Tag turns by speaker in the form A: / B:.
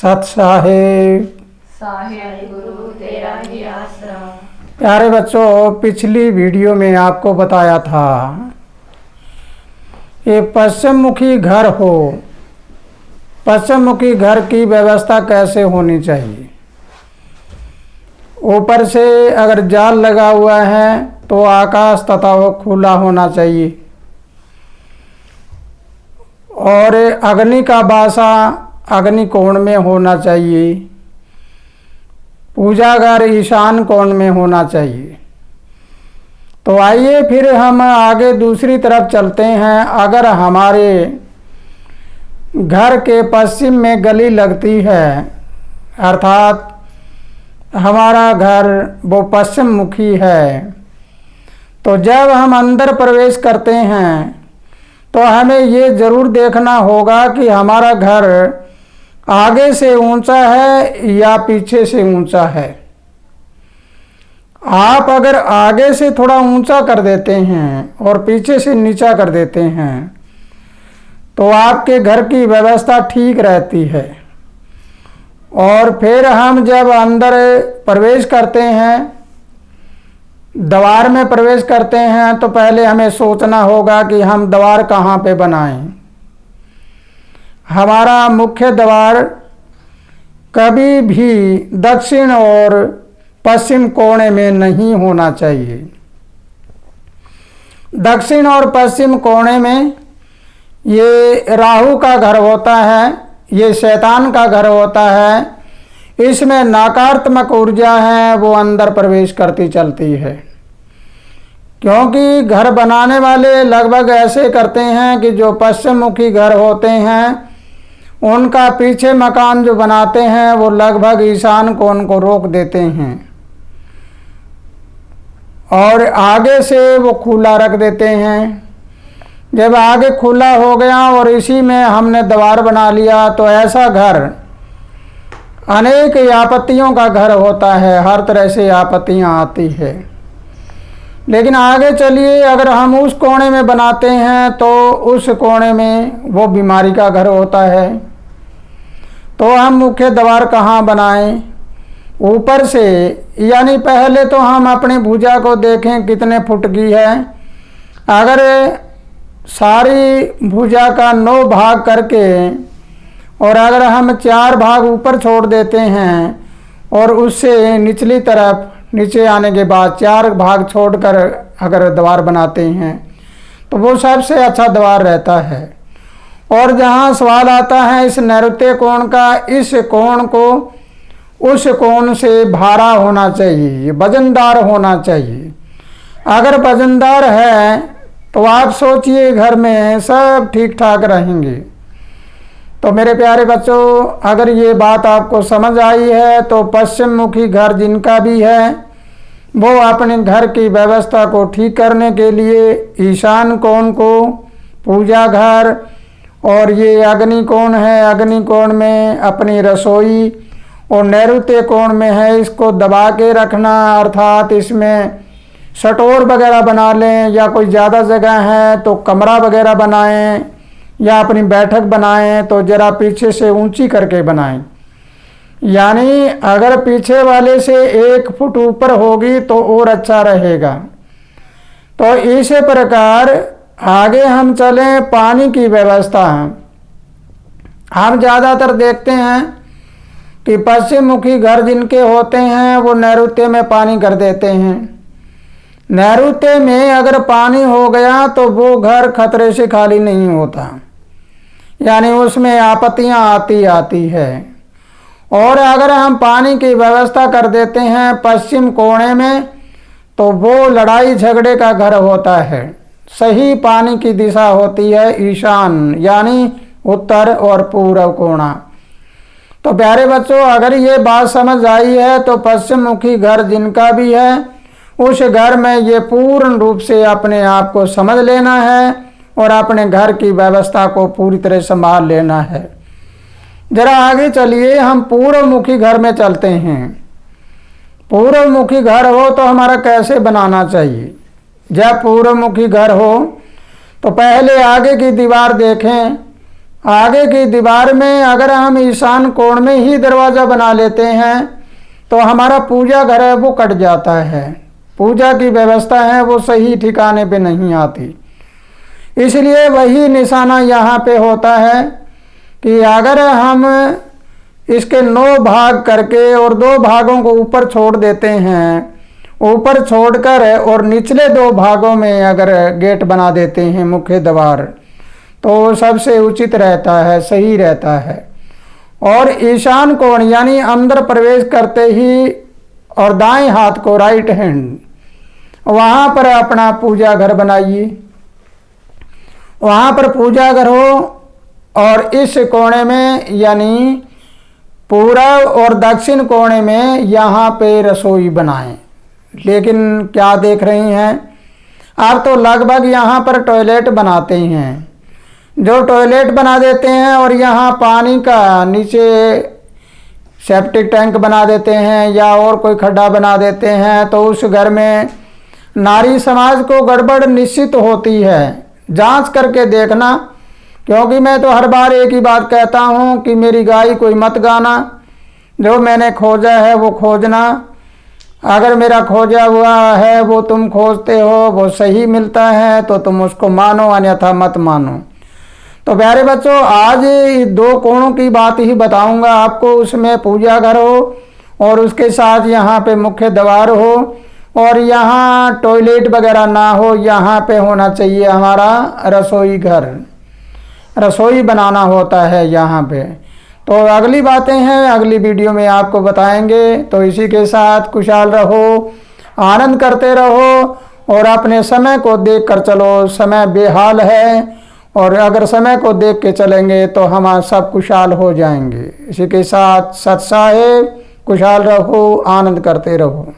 A: सत साहेब
B: साहेब गुरु तेरा ही आश्रम।
A: प्यारे बच्चों, पिछली वीडियो में आपको बताया था कि पश्चिम मुखी घर हो, पश्चिम मुखी घर की व्यवस्था कैसे होनी चाहिए। ऊपर से अगर जाल लगा हुआ है तो आकाश तथा वो खुला होना चाहिए, और अग्नि का बासा अग्नि कोण में होना चाहिए। पूजा घर ईशान कोण में होना चाहिए। तो आइए फिर हम आगे दूसरी तरफ चलते हैं। अगर हमारे घर के पश्चिम में गली लगती है, अर्थात हमारा घर वो पश्चिम मुखी है, तो जब हम अंदर प्रवेश करते हैं तो हमें ये ज़रूर देखना होगा कि हमारा घर आगे से ऊंचा है या पीछे से ऊंचा है। आप अगर आगे से थोड़ा ऊंचा कर देते हैं और पीछे से नीचा कर देते हैं तो आपके घर की व्यवस्था ठीक रहती है। और फिर हम जब अंदर प्रवेश करते हैं, द्वार में प्रवेश करते हैं, तो पहले हमें सोचना होगा कि हम द्वार कहाँ पे बनाएं। हमारा मुख्य द्वार कभी भी दक्षिण और पश्चिम कोने में नहीं होना चाहिए। दक्षिण और पश्चिम कोने में ये राहु का घर होता है, ये शैतान का घर होता है। इसमें नकारात्मक ऊर्जा है वो अंदर प्रवेश करती चलती है, क्योंकि घर बनाने वाले लगभग ऐसे करते हैं कि जो पश्चिम मुखी घर होते हैं उनका पीछे मकान जो बनाते हैं वो लगभग ईशान कोण को रोक देते हैं और आगे से वो खुला रख देते हैं। जब आगे खुला हो गया और इसी में हमने द्वार बना लिया तो ऐसा घर अनेक आपत्तियों का घर होता है, हर तरह से आपत्तियां आती है। लेकिन आगे चलिए, अगर हम उस कोने में बनाते हैं तो उस कोने में वो बीमारी का घर होता है। तो हम मुख्य द्वार कहाँ बनाएं? ऊपर से, यानी पहले तो हम अपनी भुजा को देखें कितने फुट की है। अगर सारी भुजा का 9 भाग करके और अगर हम 4 भाग ऊपर छोड़ देते हैं और उससे निचली तरफ नीचे आने के बाद 4 भाग छोड़कर अगर द्वार बनाते हैं तो वो सबसे अच्छा द्वार रहता है। और जहाँ सवाल आता है इस नैऋत्य कोण का, इस कोण को उस कोण से भारा होना चाहिए, वजनदार होना चाहिए। अगर वजनदार है तो आप सोचिए घर में सब ठीक ठाक रहेंगे। तो मेरे प्यारे बच्चों, अगर ये बात आपको समझ आई है तो पश्चिम मुखी घर जिनका भी है वो अपने घर की व्यवस्था को ठीक करने के लिए ईशान कोण को पूजा घर, और ये अग्नि कोण है, अग्नि कोण में अपनी रसोई, और नैऋत्य कोण में है इसको दबा के रखना, अर्थात इसमें स्टोर वगैरह बना लें, या कोई ज़्यादा जगह है तो कमरा वगैरह बनाएं या अपनी बैठक बनाएं तो ज़रा पीछे से ऊंची करके बनाएं। यानी अगर पीछे वाले से 1 फुट ऊपर होगी तो और अच्छा रहेगा। तो इस प्रकार आगे हम चलें। पानी की व्यवस्था हम ज़्यादातर देखते हैं कि पश्चिम मुखी घर जिनके होते हैं वो नैऋत्य में पानी कर देते हैं। नैऋत्य में अगर पानी हो गया तो वो घर खतरे से खाली नहीं होता, यानी उसमें आपत्तियां आती है। और अगर हम पानी की व्यवस्था कर देते हैं पश्चिम कोने में तो वो लड़ाई झगड़े का घर होता है। सही पानी की दिशा होती है ईशान, यानी उत्तर और पूर्व कोना। तो प्यारे बच्चों, अगर ये बात समझ आई है तो पश्चिम मुखी घर जिनका भी है उस घर में ये पूर्ण रूप से अपने आप को समझ लेना है और अपने घर की व्यवस्था को पूरी तरह संभाल लेना है। जरा आगे चलिए, हम पूर्व मुखी घर में चलते हैं। पूर्व मुखी घर हो तो हमारा कैसे बनाना चाहिए? जब पूर्व मुखी घर हो तो पहले आगे की दीवार देखें, आगे की दीवार में अगर हम ईशान कोण में ही दरवाज़ा बना लेते हैं तो हमारा पूजा घर है वो कट जाता है, पूजा की व्यवस्था है वो सही ठिकाने पे नहीं आती। इसलिए वही निशाना यहाँ पे होता है कि अगर हम इसके 9 भाग करके और 2 भागों को ऊपर छोड़ देते हैं, ऊपर छोड़कर और निचले 2 भागों में अगर गेट बना देते हैं मुख्य द्वार, तो सबसे उचित रहता है, सही रहता है। और ईशान कोण यानी अंदर प्रवेश करते ही और दाएं हाथ को राइट हैंड वहाँ पर अपना पूजा घर बनाइए, वहाँ पर पूजा घर हो और इस कोने में यानी पूरब और दक्षिण कोने में यहाँ पे रसोई बनाएं। लेकिन क्या देख रही हैं आप, तो लगभग यहाँ पर टॉयलेट बनाते हैं, जो टॉयलेट बना देते हैं और यहाँ पानी का नीचे सेप्टिक टैंक बना देते हैं या और कोई खड्डा बना देते हैं, तो उस घर में नारी समाज को गड़बड़ निश्चित होती है। जांच करके देखना, क्योंकि मैं तो हर बार एक ही बात कहता हूँ कि मेरी गाय कोई मत गाना, जो मैंने खोजा है वो खोजना। अगर मेरा खोजा हुआ है वो तुम खोजते हो वो सही मिलता है तो तुम उसको मानो, अन्यथा मत मानो। तो प्यारे बच्चों, आज 2 कोणों की बात ही बताऊंगा आपको, उसमें पूजा घर हो और उसके साथ यहाँ पे मुख्य द्वार हो और यहाँ टॉयलेट वगैरह ना हो, यहाँ पे होना चाहिए हमारा रसोई घर, रसोई बनाना होता है यहाँ पे। तो अगली बातें हैं अगली वीडियो में आपको बताएंगे। तो इसी के साथ खुशहाल रहो, आनंद करते रहो और अपने समय को देख कर चलो। समय बेहाल है और अगर समय को देख के चलेंगे तो हम सब खुशहाल हो जाएंगे। इसी के साथ सत साहेब, खुशहाल रहो, आनंद करते रहो।